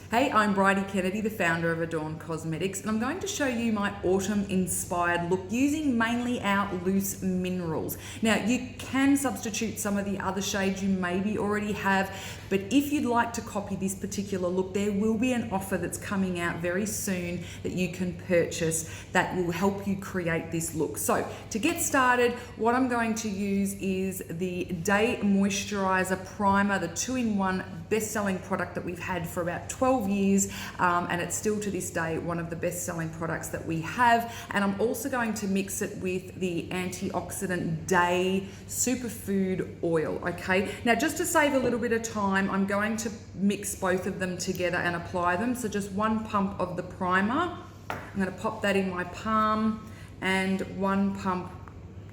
Hey, I'm Bridie Kennedy, the founder of Adorn Cosmetics, and I'm going to show you my autumn-inspired look using mainly our loose minerals. Now, you can substitute some of the other shades you maybe already have, but if you'd like to copy this particular look, there will be an offer that's coming out very soon that you can purchase that will help you create this look. So, to get started, what I'm going to use is the Day Moisturizer Primer, the 2-in-1 best-selling product that we've had for about 12 years, and it's still to this day one of the best-selling products that we have. And I'm also going to mix it with the Antioxidant Day Superfood Oil. Okay, now just to save a little bit of time, I'm going to mix both of them together and apply them. So just 1 pump of the primer, I'm going to pop that in my palm, and 1 pump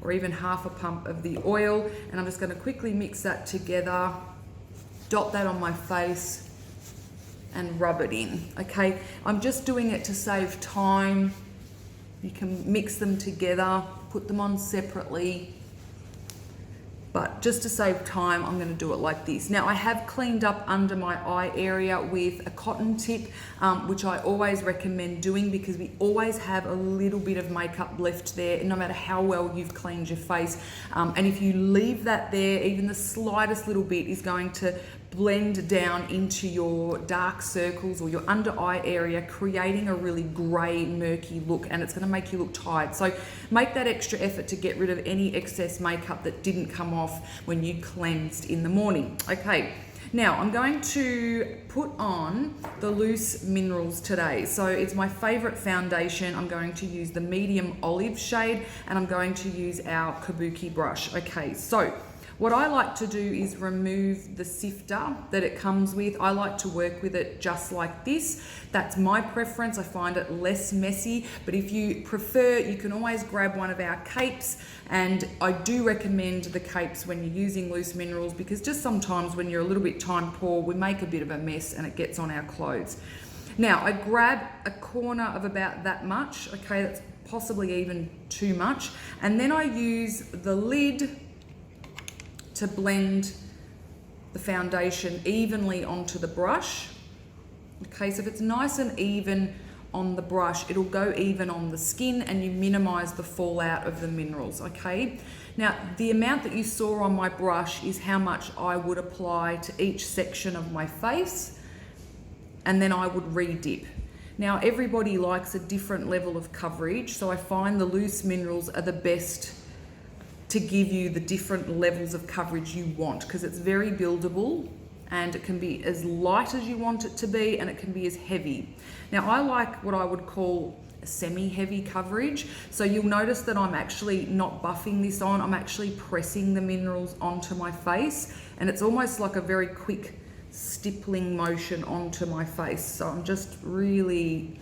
or even half a pump of the oil, and I'm just going to quickly mix that together, dot that on my face and rub it in. Okay, I'm just doing it to save time. You can mix them together, put them on separately, but just to save time, I'm going to do it like this. Now, I have cleaned up under my eye area with a cotton tip, which I always recommend doing because we always have a little bit of makeup left there, no matter how well you've cleaned your face. And if you leave that there, even the slightest little bit is going to blend down into your dark circles or your under eye area, creating a really grey, murky look, and it's going to make you look tired. So make that extra effort to get rid of any excess makeup that didn't come off when you cleansed in the morning. Okay, now I'm going to put on the loose minerals today. So it's my favorite foundation. I'm going to use the medium olive shade, and I'm going to use our kabuki brush. Okay, so what I like to do is remove the sifter that it comes with. I like to work with it just like this. That's my preference. I find it less messy, but if you prefer, you can always grab one of our capes, and I do recommend the capes when you're using loose minerals because just sometimes when you're a little bit time poor, we make a bit of a mess and it gets on our clothes. Now, I grab a corner of about that much, okay, that's possibly even too much, and then I use the lid to blend the foundation evenly onto the brush. Okay, so if it's nice and even on the brush, it'll go even on the skin and you minimize the fallout of the minerals, okay? Now, the amount that you saw on my brush is how much I would apply to each section of my face, and then I would re-dip. Now, everybody likes a different level of coverage, so I find the loose minerals are the best to give you the different levels of coverage you want, because it's very buildable and it can be as light as you want it to be, and it can be as heavy. Now, I like what I would call a semi-heavy coverage. So you'll notice that I'm actually not buffing this on, I'm actually pressing the minerals onto my face, and it's almost like a very quick stippling motion onto my face. So I'm just really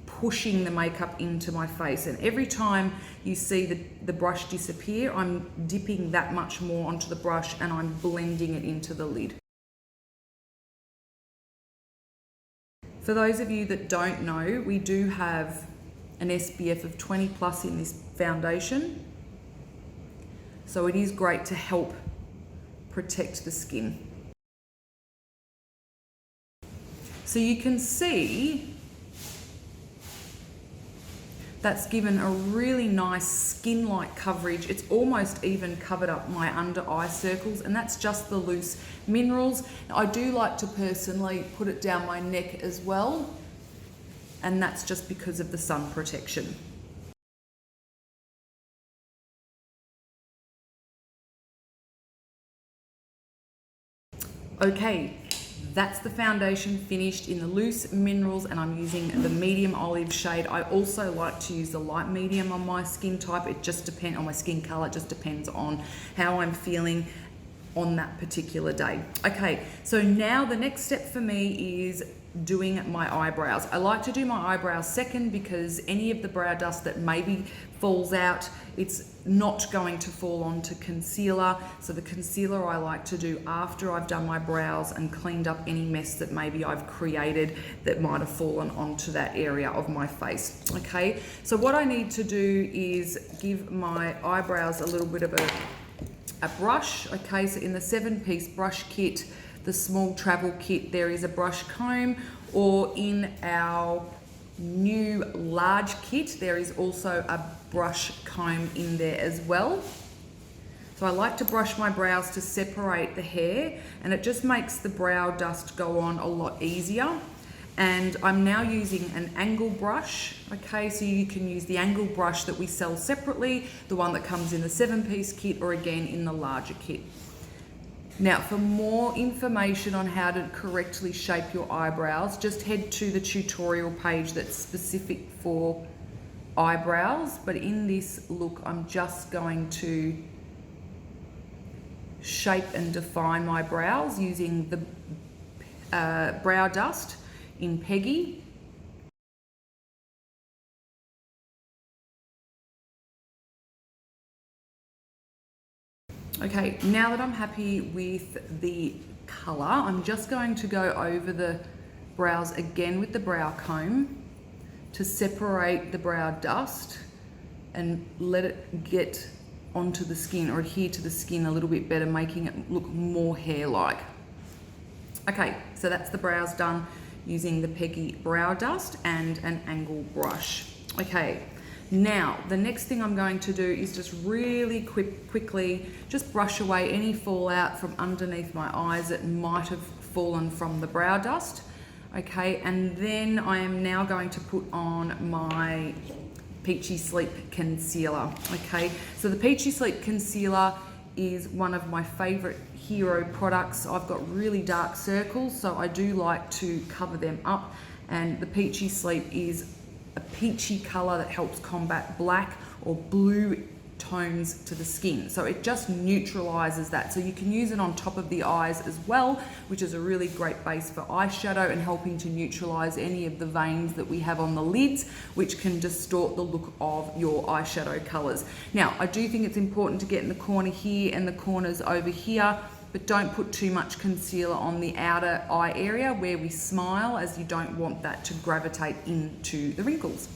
pushing the makeup into my face, and every time you see the brush disappear, I'm dipping that much more onto the brush and I'm blending it into the lid. For those of you that don't know, we do have an SPF of 20 plus in this foundation, so it is great to help protect the skin. So you can see that's given a really nice skin-like coverage. It's almost even covered up my under eye circles, and that's just the loose minerals. Now, I do like to personally put it down my neck as well, and that's just because of the sun protection. Okay, that's the foundation finished in the loose minerals, and I'm using the medium olive shade. I also like to use the light medium on my skin type. It just depends on my skin color. It just depends on how I'm feeling on that particular day. Okay, so now the next step for me is doing my eyebrows. I like to do my eyebrows second because any of the brow dust that maybe falls out, it's not going to fall onto concealer. So the concealer I like to do after I've done my brows and cleaned up any mess that maybe I've created that might have fallen onto that area of my face. Okay, so what I need to do is give my eyebrows a little bit of a brush. Okay, so in the 7-piece brush kit, the small travel kit, there is a brush comb, or in our new large kit, there is also a brush comb in there as well. So I like to brush my brows to separate the hair, and it just makes the brow dust go on a lot easier. And I'm now using an angle brush, okay? So you can use the angle brush that we sell separately, the one that comes in the 7-piece kit, or again in the larger kit. Now, for more information on how to correctly shape your eyebrows, just head to the tutorial page that's specific for eyebrows. But in this look, I'm just going to shape and define my brows using the brow dust in Peggy. Okay, now that I'm happy with the colour, I'm just going to go over the brows again with the brow comb to separate the brow dust and let it get onto the skin or adhere to the skin a little bit better, making it look more hair-like. Okay, so that's the brows done using the Peggy brow dust and an angle brush. Okay, now the next thing I'm going to do is just really quickly just brush away any fallout from underneath my eyes that might have fallen from the brow dust. Okay, and then I am now going to put on my Peachy Sleep concealer. Okay, so the Peachy Sleep concealer is one of my favorite hero products. I've got really dark circles, so I do like to cover them up, and the Peachy Sleep is a peachy color that helps combat black or blue tones to the skin. So it just neutralizes that. So you can use it on top of the eyes as well, which is a really great base for eyeshadow and helping to neutralize any of the veins that we have on the lids, which can distort the look of your eyeshadow colors. Now, I do think it's important to get in the corner here and the corners over here, but don't put too much concealer on the outer eye area where we smile, as you don't want that to gravitate into the wrinkles.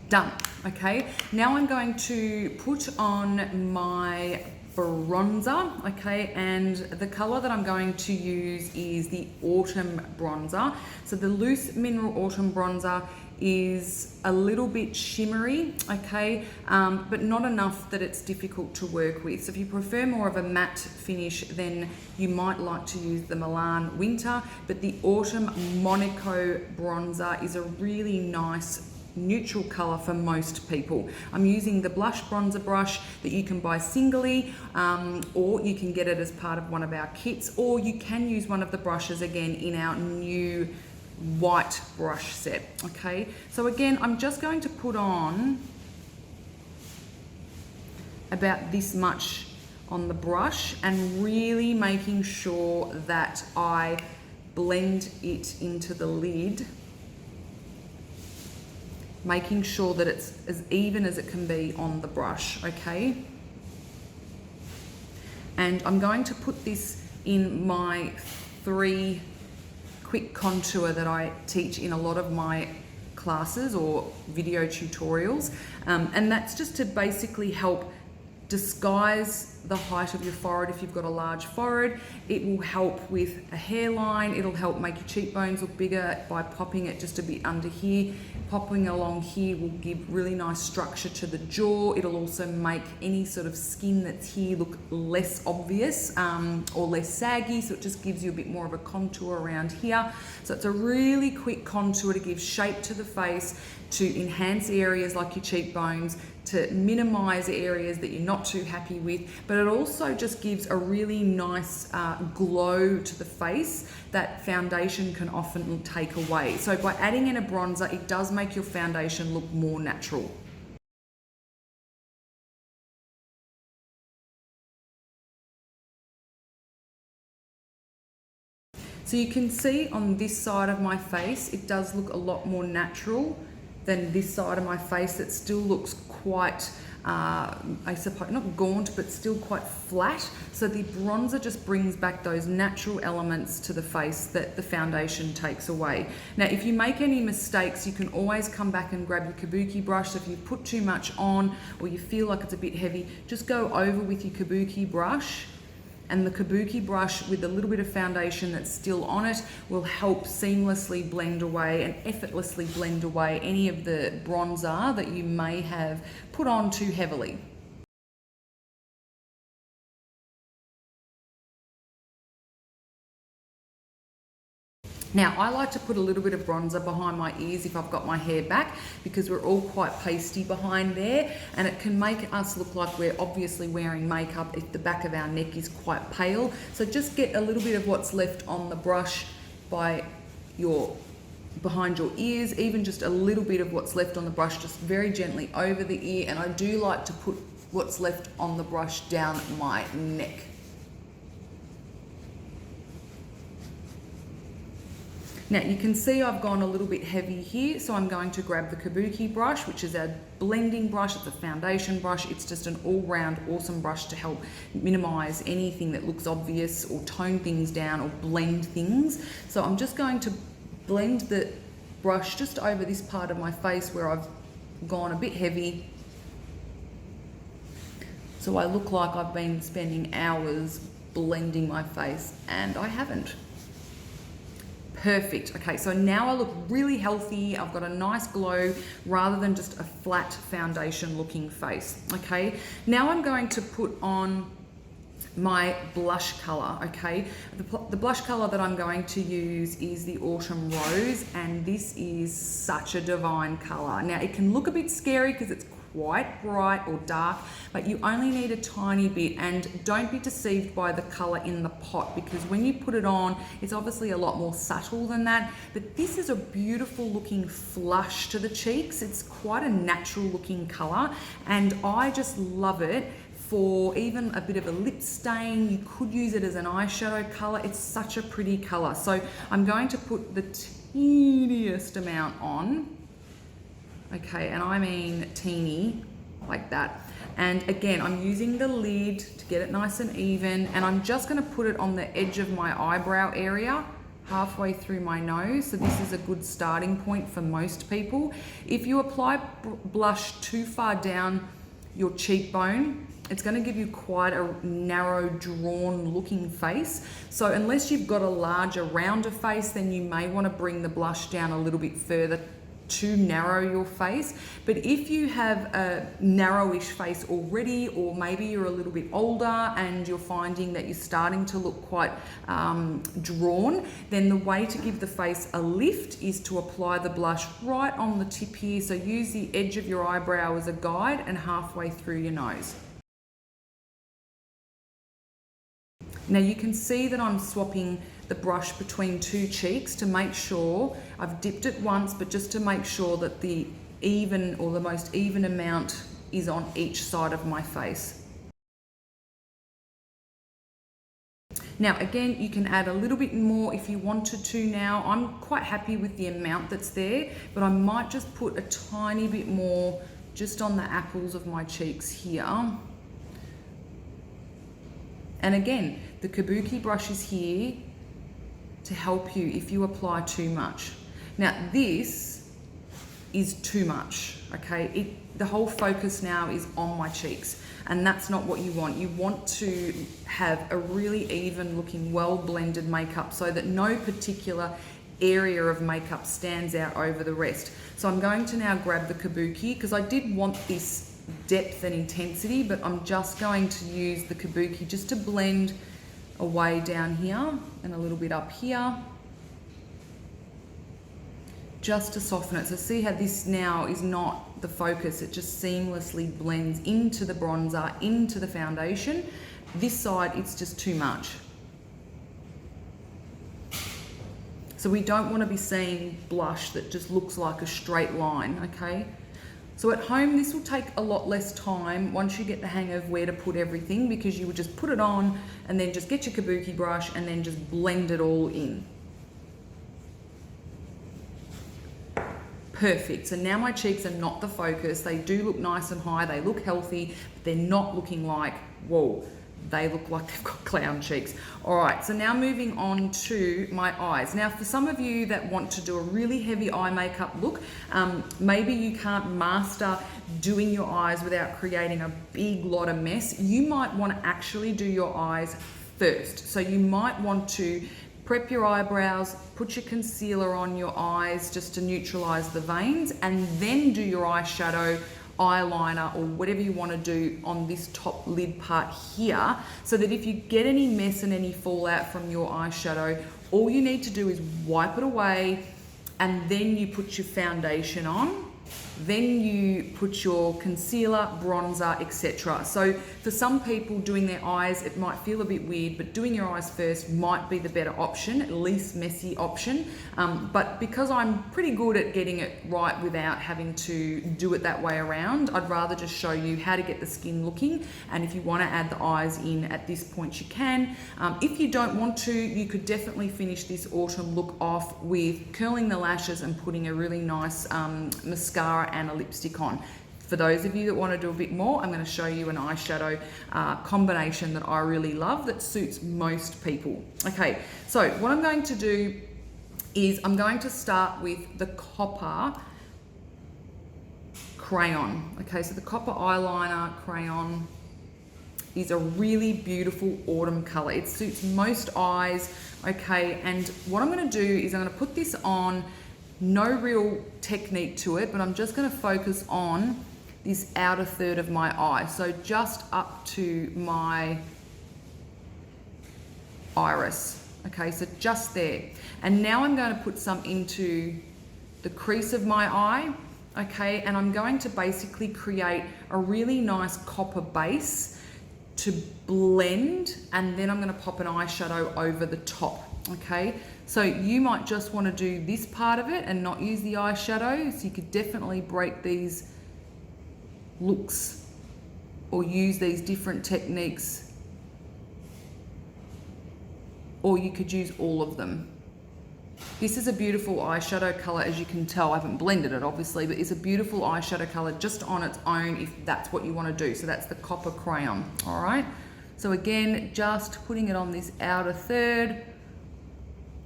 Done. Okay, now I'm going to put on my bronzer, okay, and the color that I'm going to use is the Autumn bronzer. So the Loose Mineral Autumn bronzer is a little bit shimmery, okay, but not enough that it's difficult to work with. So if you prefer more of a matte finish, then you might like to use the Milan Winter, but the Autumn Monaco bronzer is a really nice neutral color for most people. I'm using the blush bronzer brush that you can buy singly, or you can get it as part of one of our kits, or you can use one of the brushes again in our new white brush set. Okay, so again, I'm just going to put on about this much on the brush and really making sure that I blend it into the lid, making sure that it's as even as it can be on the brush, okay? And I'm going to put this in my 3 quick contour that I teach in a lot of my classes or video tutorials. And that's just to basically help disguise the height of your forehead if you've got a large forehead. It will help with a hairline. It'll help make your cheekbones look bigger by popping it just a bit under here. Popping along here will give really nice structure to the jaw. It'll also make any sort of skin that's here look less obvious or less saggy, so it just gives you a bit more of a contour around here. So it's a really quick contour to give shape to the face, to enhance areas like your cheekbones, to minimize areas that you're not too happy with, but it also just gives a really nice glow to the face that foundation can often take away. So by adding in a bronzer, it does make your foundation look more natural. So you can see on this side of my face, it does look a lot more natural than this side of my face that still looks quite I suppose, not gaunt, but still quite flat. So the bronzer just brings back those natural elements to the face that the foundation takes away. Now, if you make any mistakes, you can always come back and grab your kabuki brush. So if you put too much on or you feel like it's a bit heavy, just go over with your kabuki brush. And the kabuki brush with a little bit of foundation that's still on it will help seamlessly blend away and effortlessly blend away any of the bronzer that you may have put on too heavily. Now, I like to put a little bit of bronzer behind my ears if I've got my hair back, because we're all quite pasty behind there, and it can make us look like we're obviously wearing makeup if the back of our neck is quite pale. So just get a little bit of what's left on the brush behind your ears, even just a little bit of what's left on the brush, just very gently over the ear. And I do like to put what's left on the brush down my neck. Now you can see I've gone a little bit heavy here, so I'm going to grab the kabuki brush, which is our blending brush. It's a foundation brush. It's just an all-round awesome brush to help minimize anything that looks obvious or tone things down or blend things. So I'm just going to blend the brush just over this part of my face where I've gone a bit heavy. So I look like I've been spending hours blending my face, and I haven't. Perfect. Okay, so now I look really healthy. I've got a nice glow rather than just a flat foundation looking face. Okay, now I'm going to put on my blush color. Okay, the blush color that I'm going to use is the Autumn Rose, and this is such a divine color. Now it can look a bit scary because it's quite bright or dark, but you only need a tiny bit, and don't be deceived by the color in the pot, because when you put it on, it's obviously a lot more subtle than that. But this is a beautiful looking flush to the cheeks. It's quite a natural looking color, and I just love it for even a bit of a lip stain. You could use it as an eyeshadow color. It's such a pretty color. So I'm going to put the teeniest amount on. Okay, and I mean teeny, like that. And again, I'm using the lid to get it nice and even, and I'm just gonna put it on the edge of my eyebrow area, halfway through my nose. So this is a good starting point for most people. If you apply blush too far down your cheekbone, it's going to give you quite a narrow, drawn looking face. So unless you've got a larger, rounder face, then you may want to bring the blush down a little bit further to narrow your face. But if you have a narrowish face already, or maybe you're a little bit older and you're finding that you're starting to look quite drawn, then the way to give the face a lift is to apply the blush right on the tip here. So use the edge of your eyebrow as a guide and halfway through your nose. Now you can see that I'm swapping the brush between two cheeks to make sure, I've dipped it once, but just to make sure that the even, or the most even amount is on each side of my face. Now again, you can add a little bit more if you wanted to now. I'm quite happy with the amount that's there, but I might just put a tiny bit more just on the apples of my cheeks here. And again, the kabuki brush is here to help you if you apply too much. Now this is too much, okay? The whole focus now is on my cheeks, and that's not what you want. You want to have a really even looking, well blended makeup so that no particular area of makeup stands out over the rest. So I'm going to now grab the kabuki, because I did want this depth and intensity, but I'm just going to use the kabuki just to blend away down here and a little bit up here, just to soften it. So see how this now is not the focus, it just seamlessly blends into the bronzer, into the foundation. This side, it's just too much. So we don't want to be seeing blush that just looks like a straight line, okay? So at home, this will take a lot less time once you get the hang of where to put everything, because you would just put it on and then just get your kabuki brush and then just blend it all in. Perfect. So now my cheeks are not the focus. They do look nice and high. They look healthy, but they're not looking like, whoa, they look like they've got clown cheeks. All right, so now moving on to my eyes. Now, for some of you that want to do a really heavy eye makeup look, maybe you can't master doing your eyes without creating a big lot of mess. You might want to actually do your eyes first. So you might want to prep your eyebrows, put your concealer on your eyes just to neutralize the veins, and then do your eyeshadow, eyeliner, or whatever you want to do on this top lid part here, so that if you get any mess and any fallout from your eyeshadow, all you need to do is wipe it away, and then you put your foundation on. Then you put your concealer, bronzer, etc. So for some people doing their eyes, it might feel a bit weird, but doing your eyes first might be the better option, least messy option. But because I'm pretty good at getting it right without having to do it that way around, I'd rather just show you how to get the skin looking. And if you want to add the eyes in at this point, you can. If you don't want to, you could definitely finish this autumn look off with curling the lashes and putting a really nice mascara and a lipstick on. For those of you that want to do a bit more, I'm going to show you an eyeshadow combination that I really love that suits most people. Okay, so what I'm going to do is I'm going to start with the copper crayon. Okay, so the copper eyeliner crayon is a really beautiful autumn color. It suits most eyes. Okay, and what I'm going to do is I'm going to put this on. No real technique to it, but I'm just going to focus on this outer third of my eye. So just up to my iris. Okay, so just there. And now I'm going to put some into the crease of my eye. Okay, and I'm going to basically create a really nice copper base to blend, and then I'm going to pop an eyeshadow over the top. Okay, so you might just want to do this part of it and not use the eyeshadow. So you could definitely break these looks or use these different techniques, or you could use all of them. This is a beautiful eyeshadow color, as you can tell. I haven't blended it obviously, but it's a beautiful eyeshadow color just on its own if that's what you want to do. So that's the copper crayon. All right, so again, just putting it on this outer third,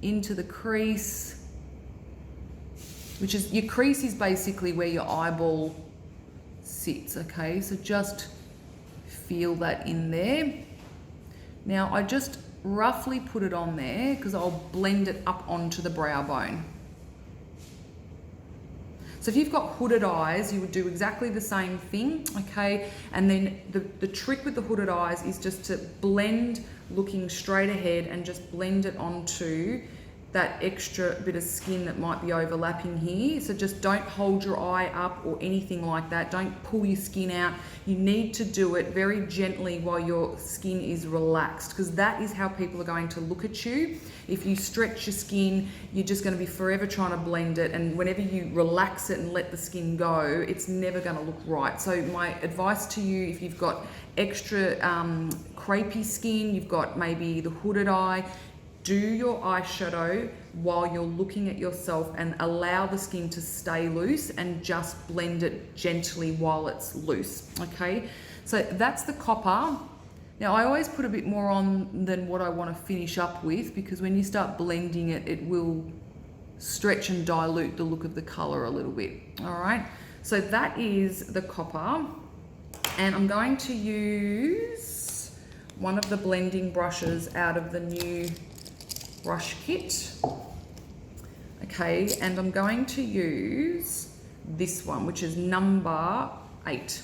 into the crease, which is, your crease is basically where your eyeball sits. Okay, so just feel that in there. Now I just roughly put it on there because I'll blend it up onto the brow bone. So if you've got hooded eyes, you would do exactly the same thing. Okay, and then the trick with the hooded eyes is just to blend looking straight ahead and just blend it onto that extra bit of skin that might be overlapping here. So just don't hold your eye up or anything like that. Don't pull your skin out. You need to do it very gently while your skin is relaxed, because that is how people are going to look at you. If you stretch your skin, you're just going to be forever trying to blend it, and whenever you relax it and let the skin go, it's never going to look right. So my advice to you, if you've got extra crepey skin, you've got maybe the hooded eye, do your eyeshadow while you're looking at yourself and allow the skin to stay loose and just blend it gently while it's loose. Okay, so that's the copper. Now I always put a bit more on than what I want to finish up with, because when you start blending it, it will stretch and dilute the look of the color a little bit. All right, so that is the copper, and I'm going to use one of the blending brushes out of the new brush kit. Okay, and I'm going to use this one, which is number 8.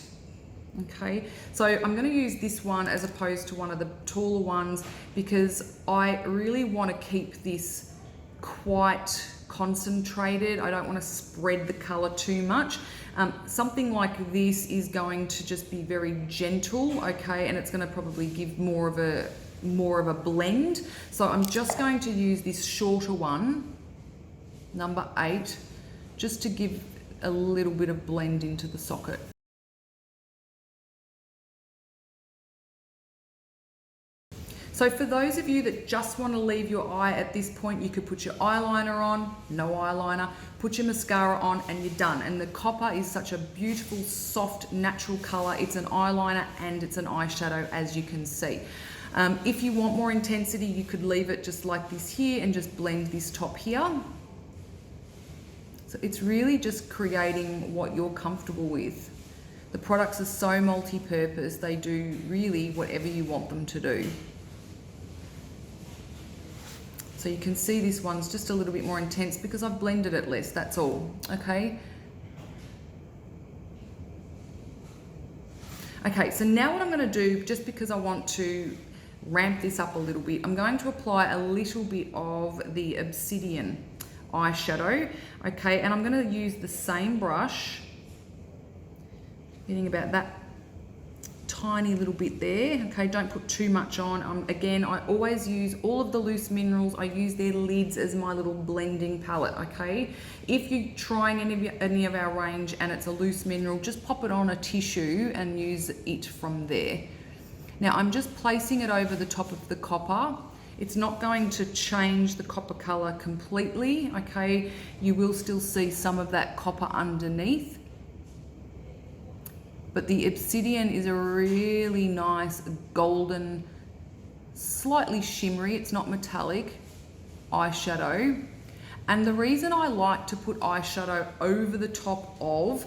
Okay, so I'm going to use this one as opposed to one of the taller ones, because I really want to keep this quite concentrated. I don't want to spread the color too much. Something like this is going to just be very gentle, okay, and it's going to probably give more of a blend. So I'm just going to use this shorter one, number 8, just to give a little bit of blend into the socket. So for those of you that just want to leave your eye at this point, you could put your eyeliner on, no eyeliner, put your mascara on, and you're done. And the copper is such a beautiful, soft, natural color. It's an eyeliner and it's an eyeshadow, as you can see. If you want more intensity, you could leave it just like this here and just blend this top here. So it's really just creating what you're comfortable with. The products are so multi-purpose, they do really whatever you want them to do. So you can see this one's just a little bit more intense because I've blended it less, that's all, okay? Okay, so now what I'm gonna do, just because I want to ramp this up a little bit, I'm going to apply a little bit of the Obsidian eyeshadow, okay? And I'm gonna use the same brush, getting about that tiny little bit there, okay? Don't put too much on. Again, I always use all of the loose minerals. I use their lids as my little blending palette, okay? If you're trying any of our range and it's a loose mineral, just pop it on a tissue and use it from there. Now I'm just placing it over the top of the copper. It's not going to change the copper color completely, okay? You will still see some of that copper underneath. But the Obsidian is a really nice golden, slightly shimmery, it's not metallic, eyeshadow. And the reason I like to put eyeshadow over the top of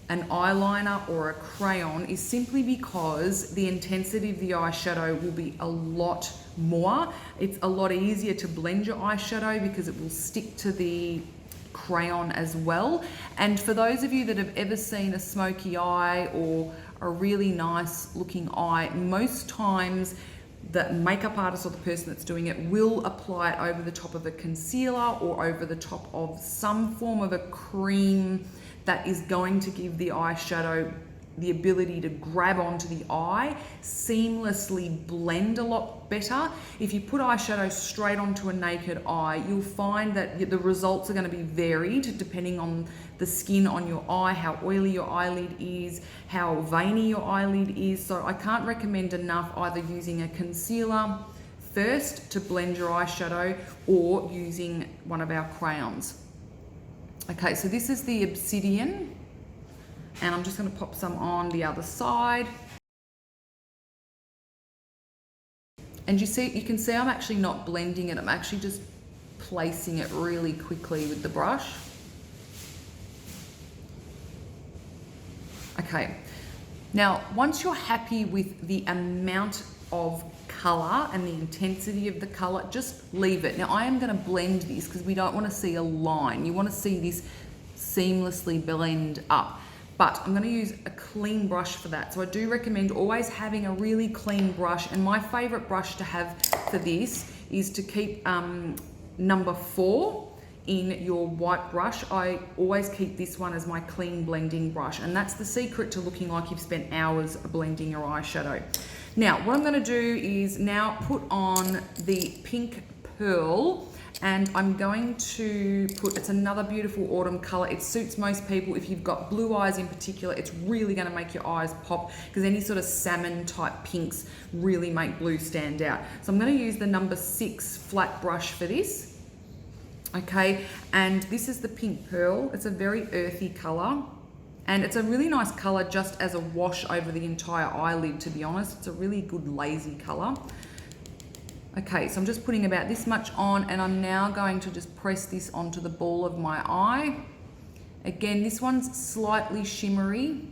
an eyeliner or a crayon is simply because the intensity of the eyeshadow will be a lot more. It's a lot easier to blend your eyeshadow because it will stick to the crayon as well. And for those of you that have ever seen a smoky eye or a really nice looking eye, most times the makeup artist or the person that's doing it will apply it over the top of a concealer or over the top of some form of a cream that is going to give the eyeshadow the ability to grab onto the eye, seamlessly blend a lot better. If you put eyeshadow straight onto a naked eye, you'll find that the results are going to be varied depending on the skin on your eye, how oily your eyelid is, how veiny your eyelid is. So I can't recommend enough either using a concealer first to blend your eyeshadow or using one of our crayons. Okay, so this is the Obsidian. And I'm just going to pop some on the other side. And you can see I'm actually not blending it. I'm actually just placing it really quickly with the brush. Okay. Now, once you're happy with the amount of color and the intensity of the color, just leave it. Now, I am going to blend this because we don't want to see a line. You want to see this seamlessly blend up. But I'm going to use a clean brush for that. So I do recommend always having a really clean brush. And my favorite brush to have for this is to keep number 4 in your white brush. I always keep this one as my clean blending brush. And that's the secret to looking like you've spent hours blending your eyeshadow. Now, what I'm going to do is now put on the pink pearl. And I'm going to put, it's another beautiful autumn color. It suits most people. If you've got blue eyes in particular, it's really going to make your eyes pop because any sort of salmon type pinks really make blue stand out. So I'm going to use the number 6 flat brush for this. Okay, and this is the pink pearl. It's a very earthy color. And it's a really nice color just as a wash over the entire eyelid, to be honest. It's a really good lazy color. Okay, so I'm just putting about this much on and I'm now going to just press this onto the ball of my eye. Again, this one's slightly shimmery.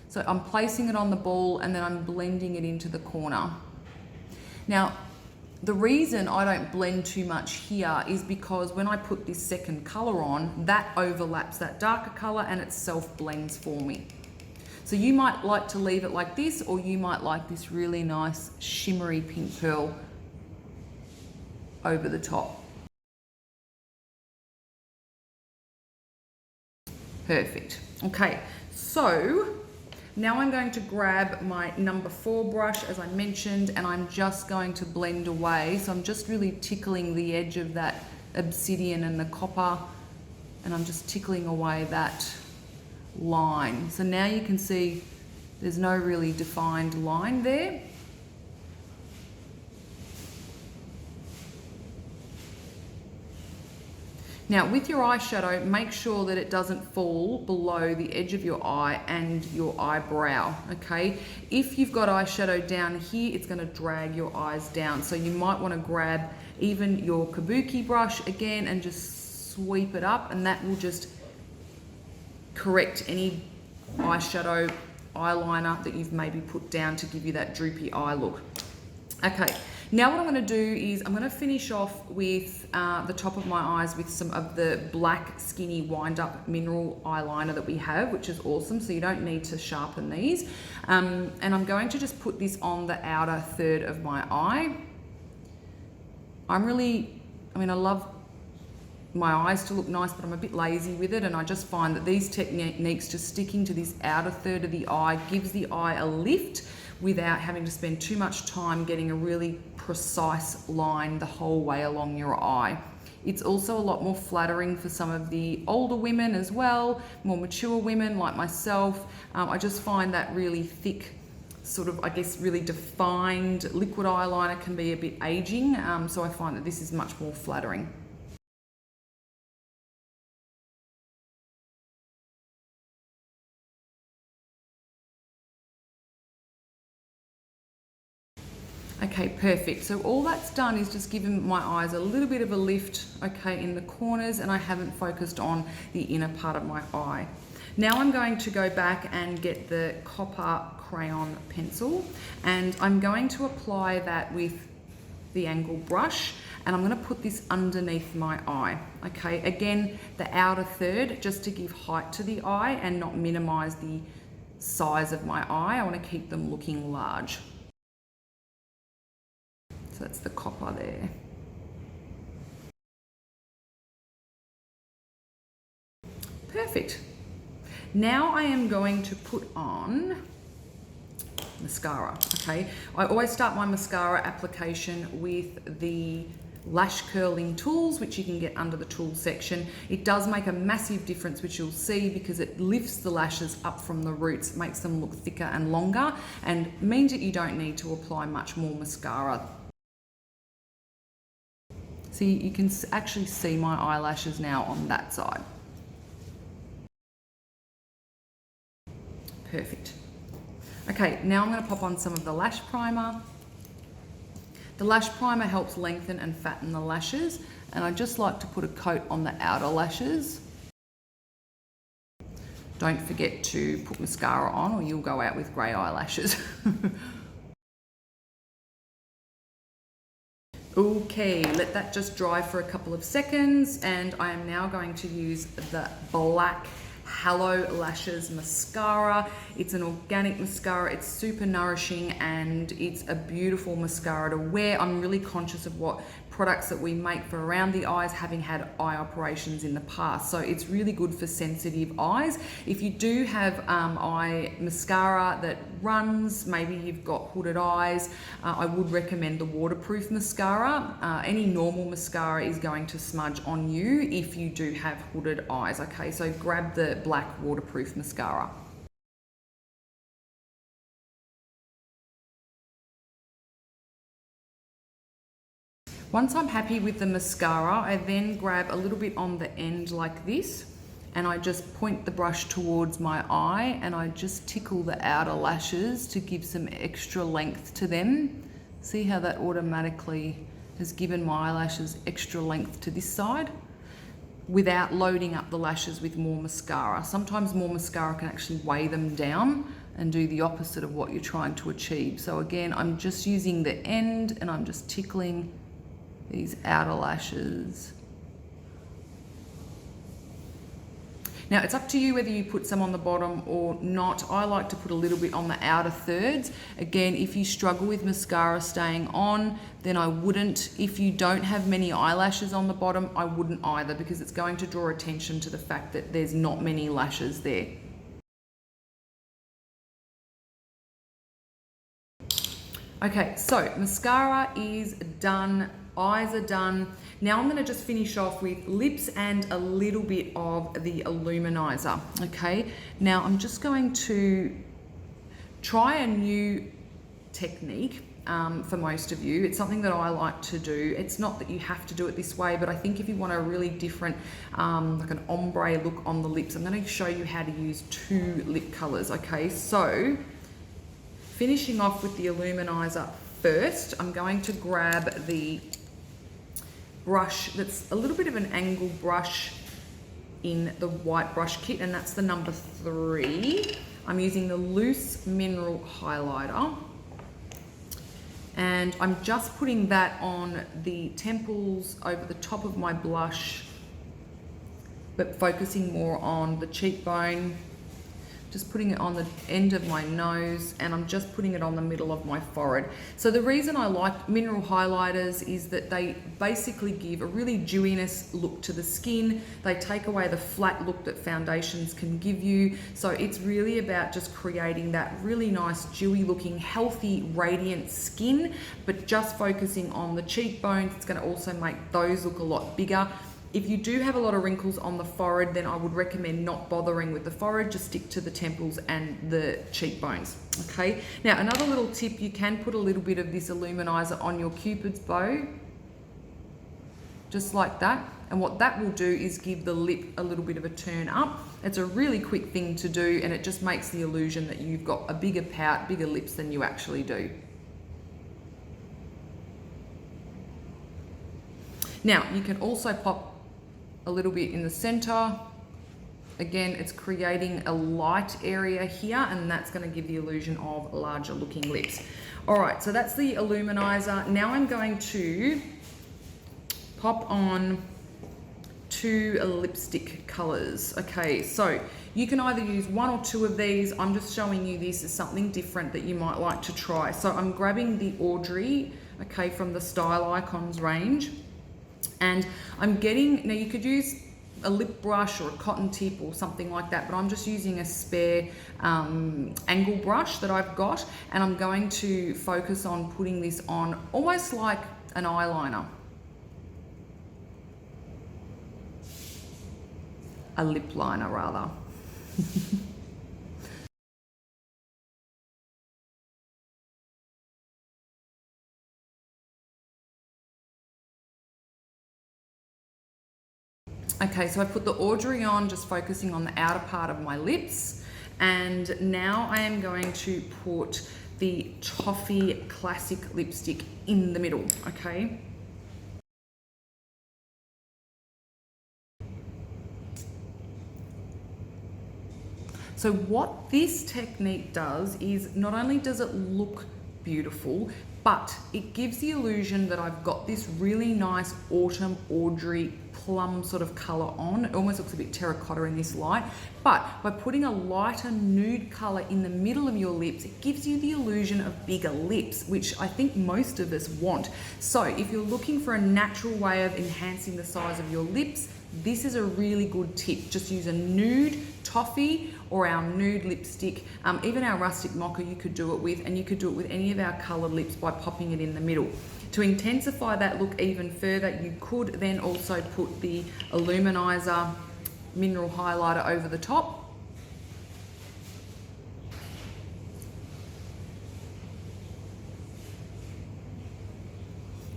So I'm placing it on the ball and then I'm blending it into the corner. Now, the reason I don't blend too much here is because when I put this second color on, that overlaps that darker color and it self blends for me. So you might like to leave it like this, or you might like this really nice shimmery pink pearl over the top. Perfect. Okay, so now I'm going to grab my number 4 brush, as I mentioned, and I'm just going to blend away. So I'm just really tickling the edge of that obsidian and the copper, and I'm just tickling away that line. So now you can see there's no really defined line there. Now with your eyeshadow, make sure that it doesn't fall below the edge of your eye and your eyebrow, okay? If you've got eyeshadow down here, it's gonna drag your eyes down. So you might wanna grab even your kabuki brush again and just sweep it up, and that will just correct any eyeshadow, eyeliner that you've maybe put down to give you that droopy eye look. Okay. Now what I'm going to do is I'm going to finish off with the top of my eyes with some of the black skinny wind up mineral eyeliner that we have, which is awesome, so you don't need to sharpen these. And I'm going to just put this on the outer third of my eye. I love my eyes to look nice, but I'm a bit lazy with it, and I just find that these techniques, just sticking to this outer third of the eye, gives the eye a lift without having to spend too much time getting a really precise line the whole way along your eye. It's also a lot more flattering for some of the older women as well, more mature women like myself. I just find that really thick, sort of, I guess, really defined liquid eyeliner can be a bit aging, so I find that this is much more flattering. Okay, perfect. So all that's done is just given my eyes a little bit of a lift, okay, in the corners, and I haven't focused on the inner part of my eye. Now I'm going to go back and get the copper crayon pencil, and I'm going to apply that with the angle brush, and I'm going to put this underneath my eye. Okay, again, the outer third, just to give height to the eye and not minimize the size of my eye. I want to keep them looking large. So that's the copper there. Perfect. Now I am going to put on mascara, okay? I always start my mascara application with the lash curling tools, which you can get under the tools section. It does make a massive difference, which you'll see, because it lifts the lashes up from the roots, makes them look thicker and longer, and means that you don't need to apply much more mascara. See, you can actually see my eyelashes now on that side. Perfect. Okay, now I'm going to pop on some of the lash primer. The lash primer helps lengthen and fatten the lashes, and I just like to put a coat on the outer lashes. Don't forget to put mascara on or you'll go out with grey eyelashes. Okay, let that just dry for a couple of seconds, and I am now going to use the black Hello Lashes mascara. It's an organic mascara, it's super nourishing, and it's a beautiful mascara to wear. I'm really conscious of what products that we make for around the eyes, having had eye operations in the past, so it's really good for sensitive eyes. If you do have eye mascara that runs, maybe you've got hooded eyes, I would recommend the waterproof mascara. Any normal mascara is going to smudge on you if you do have hooded eyes, okay? So grab the black waterproof mascara. Once I'm happy with the mascara, I then grab a little bit on the end like this, and I just point the brush towards my eye, and I just tickle the outer lashes to give some extra length to them. See how that automatically has given my eyelashes extra length to this side without loading up the lashes with more mascara. Sometimes more mascara can actually weigh them down and do the opposite of what you're trying to achieve. So again, I'm just using the end and I'm just tickling these outer lashes. Now it's up to you whether you put some on the bottom or not. I like to put a little bit on the outer thirds. Again, if you struggle with mascara staying on, then I wouldn't. If you don't have many eyelashes on the bottom, I wouldn't either, because it's going to draw attention to the fact that there's not many lashes there. Okay, so mascara is done. Eyes are done. Now I'm going to just finish off with lips and a little bit of the illuminizer. Okay, now I'm just going to try a new technique. for most of you. It's something that I like to do. It's not that you have to do it this way, but I think if you want a really different, like an ombre look on the lips, I'm going to show you how to use 2 lip colors. Okay, so finishing off with the Illuminizer first, I'm going to grab the brush that's a little bit of an angle brush in the white brush kit, and that's the number 3. I'm using the loose mineral highlighter, and I'm just putting that on the temples over the top of my blush, but focusing more on the cheekbone. Just putting it on the end of my nose, and I'm just putting it on the middle of my forehead. So the reason I like mineral highlighters is that they basically give a really dewiness look to the skin. They take away the flat look that foundations can give you. So it's really about just creating that really nice, dewy looking, healthy, radiant skin, but just focusing on the cheekbones. It's going to also make those look a lot bigger. If you do have a lot of wrinkles on the forehead, then I would recommend not bothering with the forehead, just stick to the temples and the cheekbones, okay? Now, another little tip, you can put a little bit of this Illuminizer on your Cupid's bow, just like that. And what that will do is give the lip a little bit of a turn up. It's a really quick thing to do, and it just makes the illusion that you've got a bigger pout, bigger lips than you actually do. Now, you can also pop a little bit in the center. Again, it's creating a light area here, and that's going to give the illusion of larger looking lips. All right, so that's the Illuminizer. Now I'm going to pop on 2 lipstick colors. Okay, so you can either use 1 or 2 of these. I'm just showing you this as something different that you might like to try. So I'm grabbing the Audrey, okay, from the Style Icons range. And I'm getting, now you could use a lip brush or a cotton tip or something like that, but I'm just using a spare angle brush that I've got, and I'm going to focus on putting this on almost like an eyeliner. A lip liner rather. Okay, so I put the Audrey on, just focusing on the outer part of my lips. And now I am going to put the Toffee Classic lipstick in the middle, okay? So what this technique does is not only does it look beautiful, but it gives the illusion that I've got this really nice autumn Audrey plum sort of color on. It almost looks a bit terracotta in this light, but by putting a lighter nude color in the middle of your lips, it gives you the illusion of bigger lips, which I think most of us want. So if you're looking for a natural way of enhancing the size of your lips, this is a really good tip. Just use a nude toffee or our nude lipstick, even our rustic mocha you could do it with, and you could do it with any of our colored lips by popping it in the middle. To intensify that look even further, you could then also put the Illuminizer mineral highlighter over the top.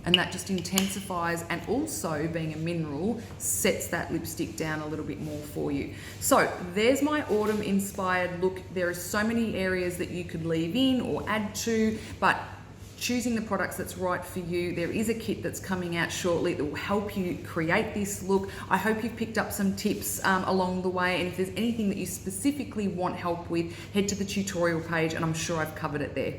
And that just intensifies, and also being a mineral sets that lipstick down a little bit more for you. So there's my autumn inspired look. There are so many areas that you could leave in or add to, but choosing the products that's right for you. There is a kit that's coming out shortly that will help you create this look. I hope you've picked up some tips along the way, and if there's anything that you specifically want help with, head to the tutorial page and I'm sure I've covered it there.